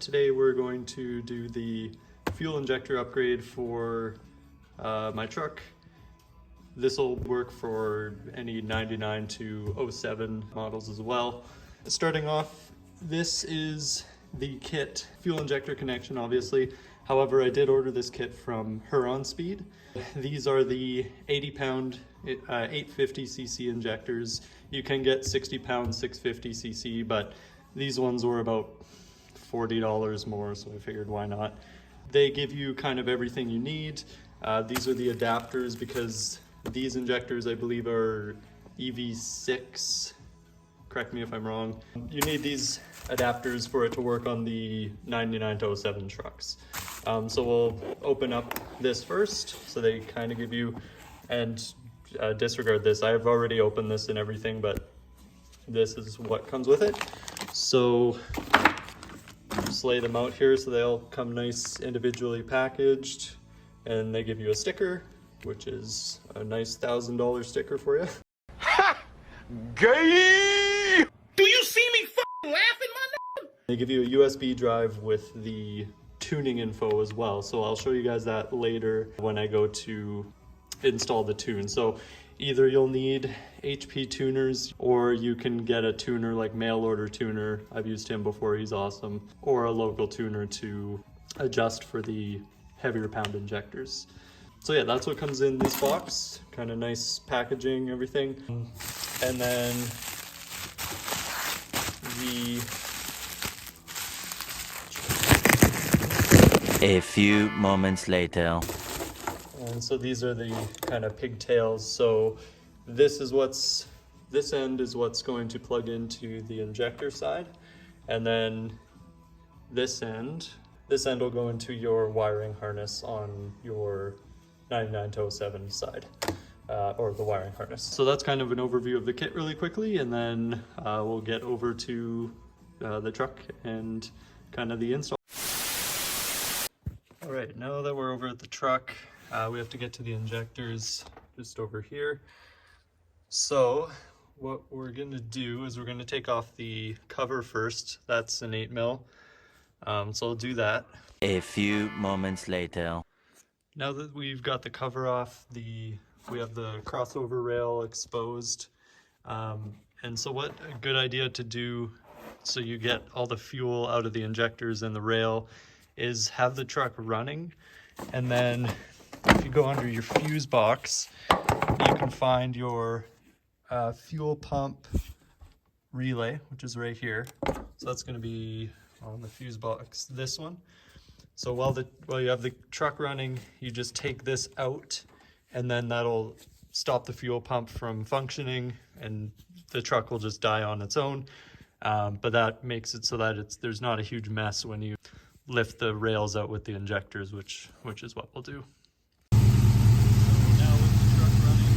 Today we're going to do the fuel injector upgrade for my truck. This will work for any 99 to 07 models as well. Starting off, this is the kit, fuel injector connection obviously. However, I did order this kit from Huron Speed. These are the 80-pound 850cc injectors. You can get 60-pound 650cc, but these ones were about $40 more, so I figured why not. They give you kind of everything you need. These are the adapters because these injectors, I believe, are EV6. Correct me if I'm wrong. You need these adapters for it to work on the 99 to 07 trucks. So we'll open up this first, so they kind of give you, and disregard this. I've already opened this and everything, but this is what comes with it. So just lay them out here so they all come nice individually packaged, and they give you a sticker, which is a nice $1,000 sticker for you. Ha! Gay! Do you see me f***ing laughing, my nigga? They give you a USB drive with the tuning info as well, so I'll show you guys that later when I go to install the tune. So either you'll need HP tuners, or you can get a tuner like mail order tuner. I've used him before, he's awesome. Or a local tuner to adjust for the heavier pound injectors. So yeah, that's what comes in this box. Kind of nice packaging, everything. And then A few moments later. And so these are the kind of pigtails. So this end is what's going to plug into the injector side. And then this end will go into your wiring harness on your 99 to 07 side, or the wiring harness. So that's kind of an overview of the kit really quickly, and then we'll get over to the truck and kind of the install. All right, now that we're over at the truck, we have to get to the injectors just over here. So what we're gonna do is we're gonna take off the cover first. That's an 8mm, so I'll do that. A few moments later. Now that we've got the cover off, we have the crossover rail exposed. And so what a good idea to do so you get all the fuel out of the injectors and the rail is have the truck running, and then if you go under your fuse box, you can find your fuel pump relay, which is right here. So that's going to be on the fuse box, this one. So while you have the truck running, you just take this out, and then that'll stop the fuel pump from functioning, and the truck will just die on its own. But that makes it so that there's not a huge mess when you lift the rails out with the injectors, which is what we'll do. Now with the truck running,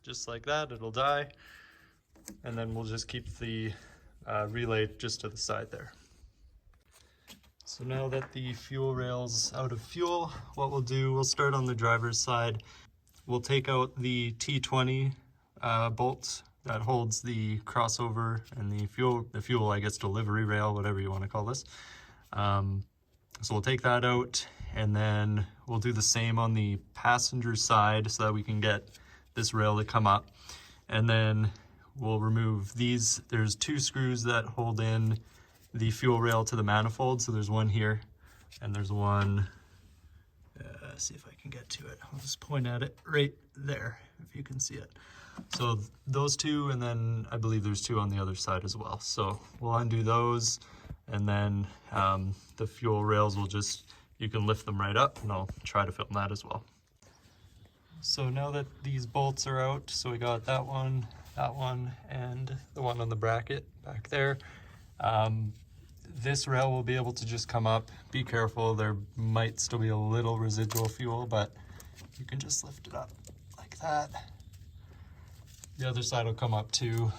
just like that, it'll die, and then we'll just keep the relay just to the side there. So now that the fuel rail's out of fuel, what we'll do, we'll start on the driver's side. We'll take out the T20 bolt that holds the crossover and the fuel, I guess, delivery rail, whatever you want to call this. So we'll take that out, and then we'll do the same on the passenger side so that we can get this rail to come up. And then we'll remove these. There's two screws that hold in the fuel rail to the manifold. So there's one here, and there's one, see if I can get to it. I'll just point at it right there, if you can see it. So those two, and then I believe there's two on the other side as well. So we'll undo those, and then the fuel rails will you can lift them right up, and I'll try to film that as well. So now that these bolts are out, so we got that one, and the one on the bracket back there. This rail will be able to just come up. Be careful, there might still be a little residual fuel, but you can just lift it up like that. The other side will come up too.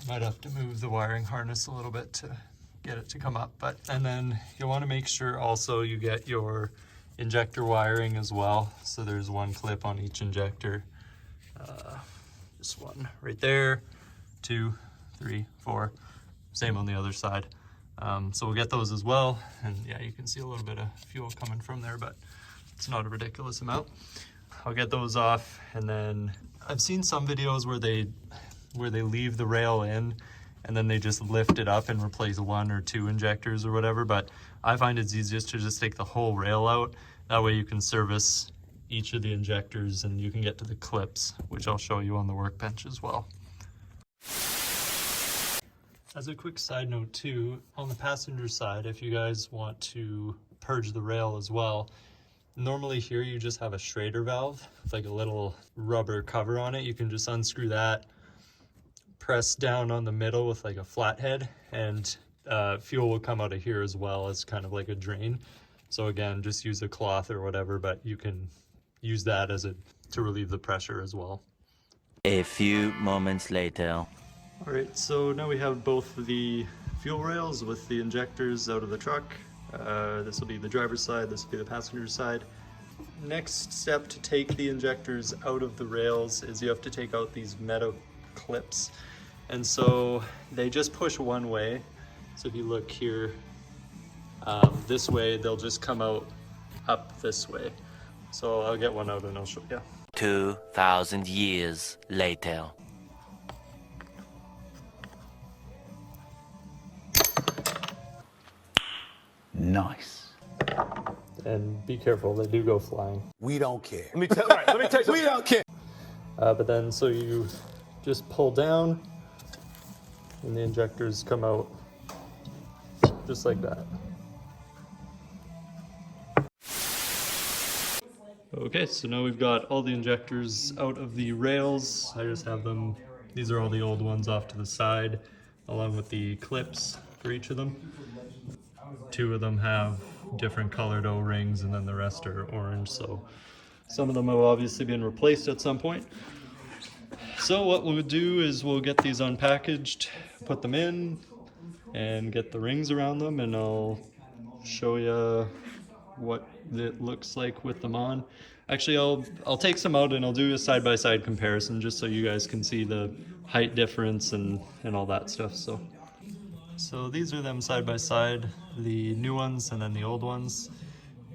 Might have to move the wiring harness a little bit to get it to come up, and then you'll want to make sure also you get your injector wiring as well. So there's one clip on each injector. This one right there, 2, 3, 4. Same on the other side. So we'll get those as well. And yeah, you can see a little bit of fuel coming from there, but it's not a ridiculous amount. I'll get those off, and then I've seen some videos where they leave the rail in and then they just lift it up and replace 1 or 2 injectors or whatever, but I find it's easiest to just take the whole rail out. That way you can service each of the injectors and you can get to the clips, which I'll show you on the workbench as well. As a quick side note too, on the passenger side, if you guys want to purge the rail as well, normally here you just have a Schrader valve with like a little rubber cover on it. You can just unscrew that, press down on the middle with like a flathead, and fuel will come out of here as well as kind of like a drain. So again, just use a cloth or whatever, but you can use that to relieve the pressure as well. A few moments later. All right, so now we have both the fuel rails with the injectors out of the truck. This will be the driver's side, this will be the passenger side. Next step to take the injectors out of the rails is you have to take out these metal clips. And so they just push one way. So if you look here, this way, they'll just come out up this way. So I'll get one out and I'll show you. 2,000 years later. Nice. And be careful, they do go flying. We don't care. Let me tell you. We don't care. But then, so you just pull down and the injectors come out just like that. Okay, so now we've got all the injectors out of the rails. I just have them, these are all the old ones off to the side, along with the clips for each of them. 2 of them have different colored O-rings and then the rest are orange, so some of them have obviously been replaced at some point. So what we'll do is we'll get these unpackaged, put them in, and get the rings around them, and I'll show you what it looks like with them on. Actually, I'll take some out and I'll do a side-by-side comparison just so you guys can see the height difference and all that stuff. So these are them side by side, the new ones and then the old ones.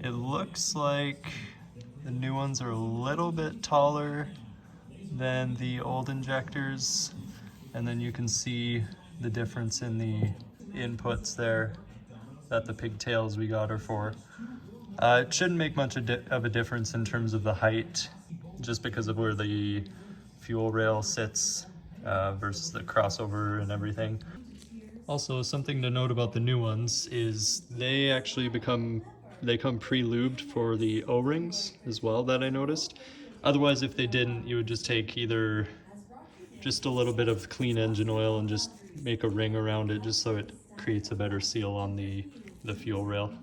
It looks like the new ones are a little bit taller than the old injectors, and then you can see the difference in the inputs there that the pigtails we got are for. It shouldn't make much of a difference in terms of the height, just because of where the fuel rail sits versus the crossover and everything. Also, something to note about the new ones is they actually come pre-lubed for the O-rings as well, that I noticed. Otherwise, if they didn't, you would just take either just a little bit of clean engine oil and just make a ring around it just so it creates a better seal on the fuel rail.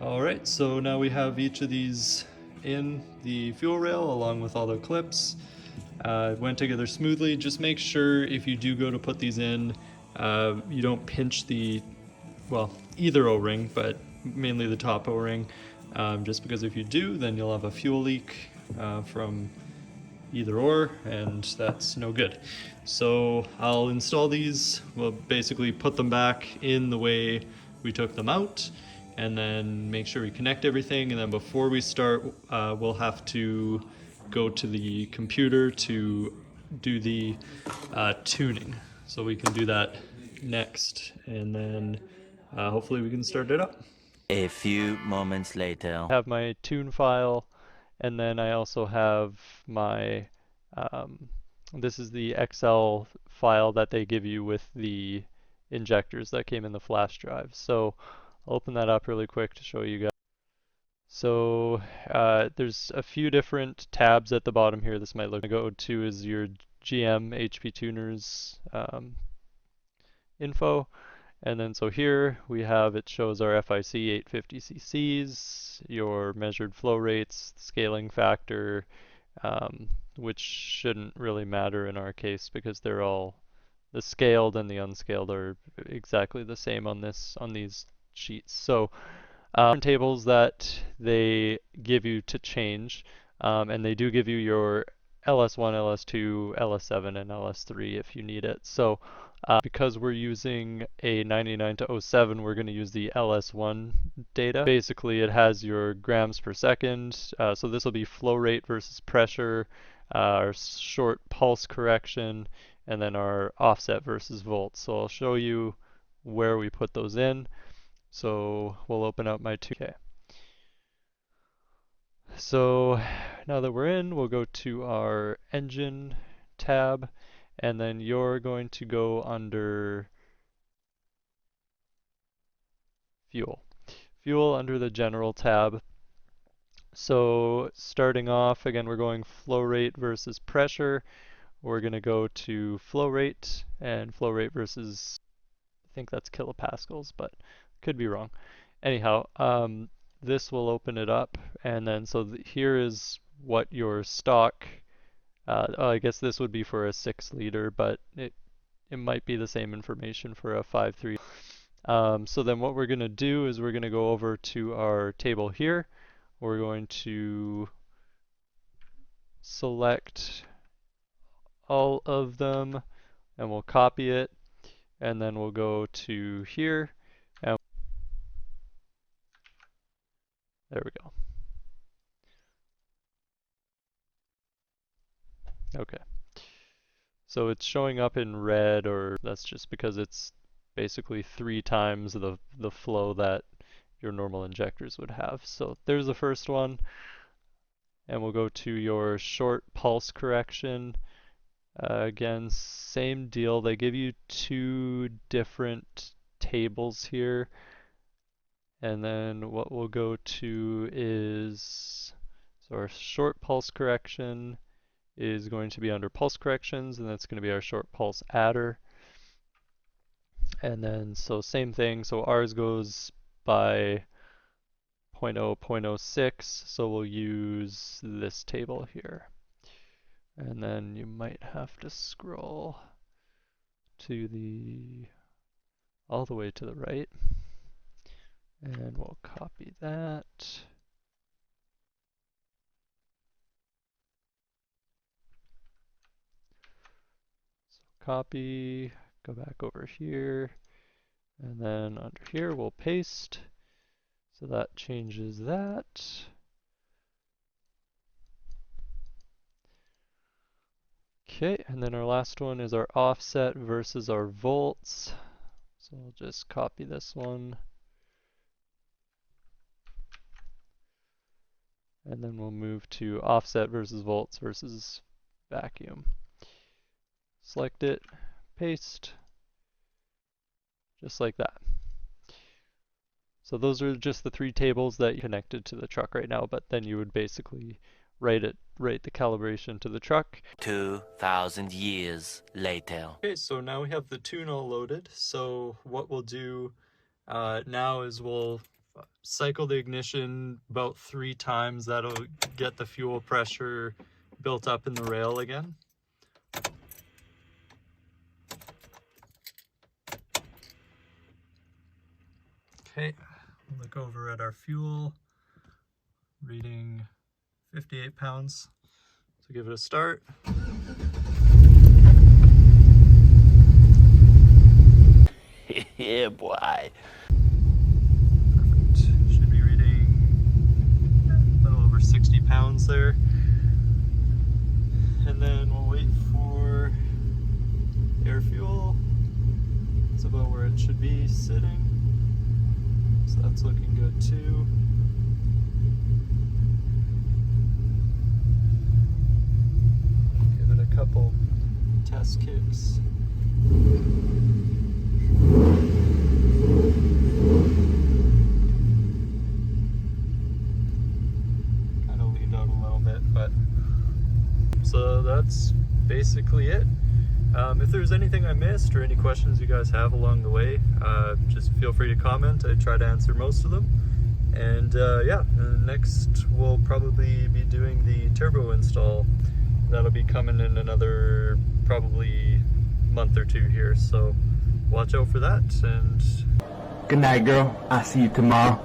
Alright, so now we have each of these in the fuel rail along with all the clips. It went together smoothly. Just make sure if you do go to put these in, you don't pinch either O-ring, but mainly the top O-ring, just because if you do, then you'll have a fuel leak from either or, and that's no good. So I'll install these. We'll basically put them back in the way we took them out, and then make sure we connect everything, and then before we start, we'll have to go to the computer to do the tuning. So we can do that next, and then hopefully we can start it up. A few moments later. I have my tune file, and then I also have my, this is the Excel file that they give you with the injectors that came in the flash drive. So I'll open that up really quick to show you guys. So there's a few different tabs at the bottom here. This might look, go to is your GM HP tuners info, and then so here we have, it shows our FIC 850 cc's, your measured flow rates, scaling factor, which shouldn't really matter in our case because they're all, the scaled and the unscaled are exactly the same on these sheets. So tables that they give you to change, and they do give you your LS1, LS2, LS7, and LS3 if you need it. So because we're using a 99 to 07, we're going to use the LS1 data. Basically, it has your grams per second. So this will be flow rate versus pressure, our short pulse correction, and then our offset versus volts. So I'll show you where we put those in. So we'll open up my 2K. So now that we're in, we'll go to our engine tab, and then you're going to go under fuel. Fuel under the general tab. So starting off, again, we're going flow rate versus pressure. We're going to go to flow rate, and flow rate versus, I think that's kilopascals, but could be wrong. Anyhow, this will open it up, and then so here is what your stock, I guess this would be for a 6 liter, but it might be the same information for a 5.3. So then what we're going to do is we're going to go over to our table here. We're going to select all of them, and we'll copy it, and then we'll go to here, and there we go. Okay. So it's showing up in red, or that's just because it's basically 3 times the flow that your normal injectors would have. So there's the first one, and we'll go to your short pulse correction. Again, same deal. They give you 2 different tables here. And then what we'll go to is, so our short pulse correction is going to be under pulse corrections, and that's going to be our short pulse adder. And then, so same thing, so ours goes by 0.0, 0.06, so we'll use this table here. And then you might have to scroll to all the way to the right. And we'll copy that. So copy, go back over here, and then under here we'll paste. So that changes that. Okay, and then our last one is our offset versus our volts. So we'll just copy this one. And then we'll move to offset versus volts versus vacuum. Select it, paste, just like that. So those are just the 3 tables that you connected to the truck right now, but then you would basically write the calibration to the truck. 2,000 years later. Okay, so now we have the tune all loaded. So what we'll do now is we'll cycle the ignition about 3 times. That'll get the fuel pressure built up in the rail again. Okay, look over at our fuel, reading 58 pounds. So give it a start. Yeah, boy. Perfect. Should be reading a little over 60 pounds there. And then we'll wait for air fuel. It's about where it should be sitting. So that's looking good too. Give it a couple test kicks. Kind of leaned out a little bit, but so that's basically it. If there's anything I missed or any questions you guys have along the way, just feel free to comment. I try to answer most of them. And yeah, next we'll probably be doing the turbo install. That'll be coming in another probably month or 2 here, so watch out for that. And good night, girl. I'll see you tomorrow.